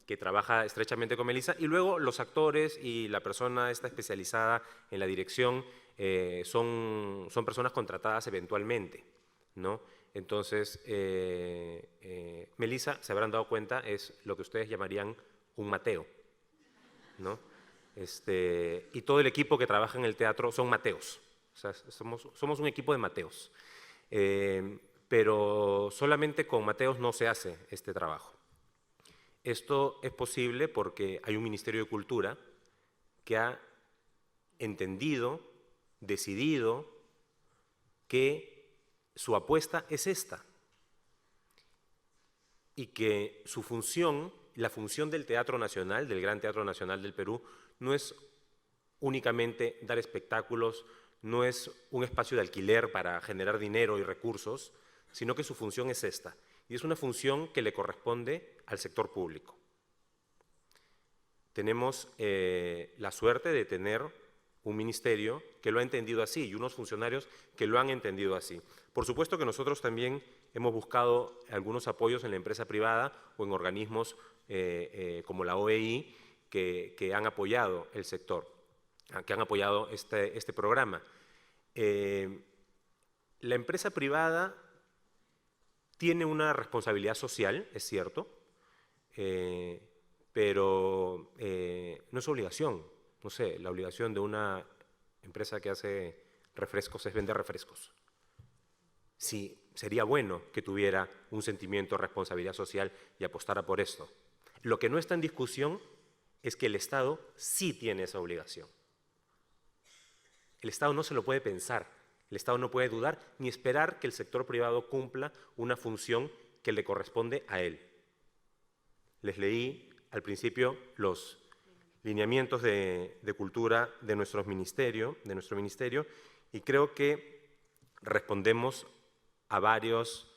que trabaja estrechamente con Melissa, y luego los actores y la persona esta especializada en la dirección son personas contratadas eventualmente, ¿no? Entonces, Melissa, se habrán dado cuenta, es lo que ustedes llamarían un Mateo, ¿no? Y todo el equipo que trabaja en el teatro son Mateos, o sea, somos un equipo de Mateos, pero solamente con Mateos no se hace este trabajo. Esto es posible porque hay un Ministerio de Cultura que ha entendido, decidido que su apuesta es esta y que su función, la función del Teatro Nacional, del Gran Teatro Nacional del Perú, no es únicamente dar espectáculos, no es un espacio de alquiler para generar dinero y recursos, sino que su función es esta. Y es una función que le corresponde al sector público. Tenemos la suerte de tener un ministerio que lo ha entendido así y unos funcionarios que lo han entendido así. Por supuesto que nosotros también hemos buscado algunos apoyos en la empresa privada o en organismos como la OEI que han apoyado el sector, que han apoyado este programa. La empresa privada tiene una responsabilidad social, es cierto, pero no es obligación. No sé, la obligación de una empresa que hace refrescos es vender refrescos. Sí, sería bueno que tuviera un sentimiento de responsabilidad social y apostara por esto. Lo que no está en discusión es que el Estado sí tiene esa obligación. El Estado no se lo puede pensar. El Estado no puede dudar ni esperar que el sector privado cumpla una función que le corresponde a él. Les leí al principio los lineamientos de cultura de nuestro ministerio, y creo que respondemos a varios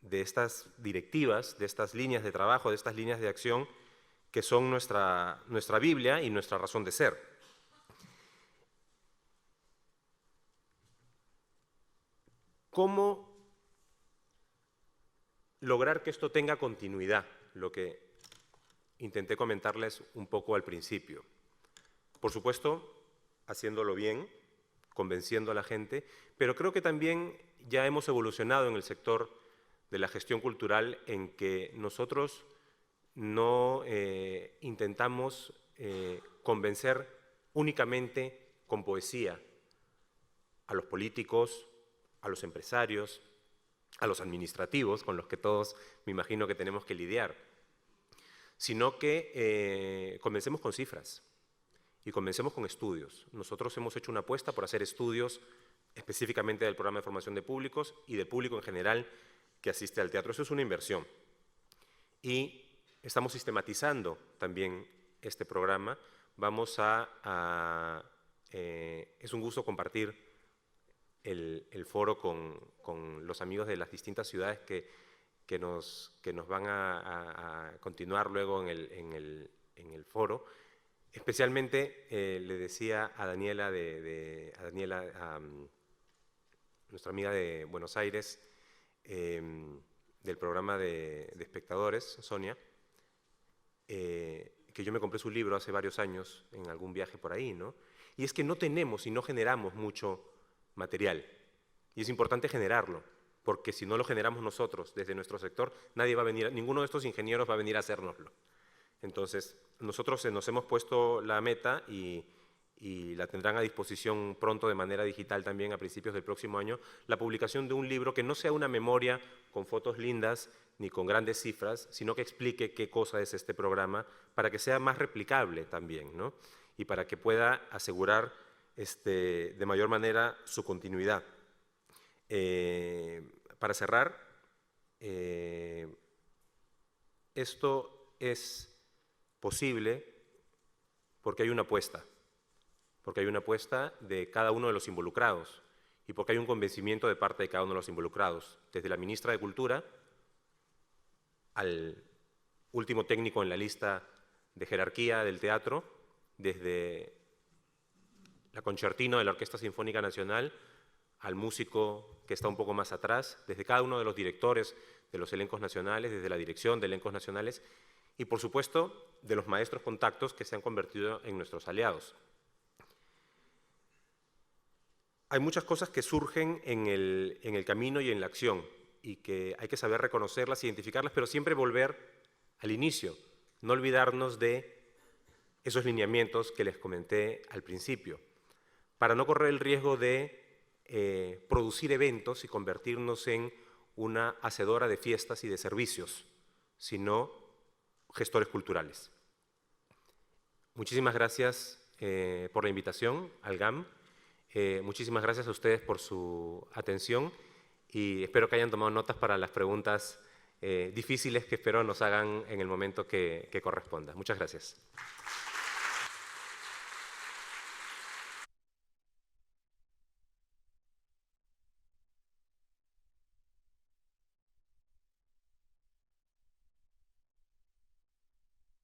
de estas directivas, de estas líneas de trabajo, de estas líneas de acción que son nuestra Biblia y nuestra razón de ser. ¿Cómo lograr que esto tenga continuidad? Lo que intenté comentarles un poco al principio. Por supuesto, haciéndolo bien, convenciendo a la gente, pero creo que también ya hemos evolucionado en el sector de la gestión cultural en que nosotros no intentamos convencer únicamente con poesía a los políticos, a los empresarios, a los administrativos, con los que todos me imagino que tenemos que lidiar, sino que convencemos con cifras y convencemos con estudios. Nosotros hemos hecho una apuesta por hacer estudios específicamente del programa de formación de públicos y del público en general que asiste al teatro. Eso es una inversión. Y estamos sistematizando también este programa. Es un gusto compartir el foro con los amigos de las distintas ciudades que nos van a continuar luego en el foro. Especialmente le decía a Daniela, nuestra amiga de Buenos Aires, del programa de espectadores, Sonia, que yo me compré su libro hace varios años en algún viaje por ahí, ¿no? Y es que no tenemos y no generamos mucho material. Y es importante generarlo, porque si no lo generamos nosotros desde nuestro sector, ninguno de estos ingenieros va a venir a hacérnoslo. Entonces, nosotros nos hemos puesto la meta y la tendrán a disposición pronto de manera digital también a principios del próximo año, la publicación de un libro que no sea una memoria con fotos lindas ni con grandes cifras, sino que explique qué cosa es este programa para que sea más replicable también, ¿no? Y para que pueda asegurar de mayor manera su continuidad. Para cerrar, esto es posible porque hay una apuesta de cada uno de los involucrados y porque hay un convencimiento de parte de cada uno de los involucrados, desde la ministra de Cultura al último técnico en la lista de jerarquía del teatro, desde la concertino de la Orquesta Sinfónica Nacional al músico que está un poco más atrás, desde cada uno de los directores de los elencos nacionales, desde la dirección de elencos nacionales, y, por supuesto, de los maestros contactos que se han convertido en nuestros aliados. Hay muchas cosas que surgen en el camino y en la acción, y que hay que saber reconocerlas, identificarlas, pero siempre volver al inicio, no olvidarnos de esos lineamientos que les comenté al principio, para no correr el riesgo de producir eventos y convertirnos en una hacedora de fiestas y de servicios, sino gestores culturales. Muchísimas gracias por la invitación al GAM. Muchísimas gracias a ustedes por su atención y espero que hayan tomado notas para las preguntas difíciles que espero nos hagan en el momento que corresponda. Muchas gracias.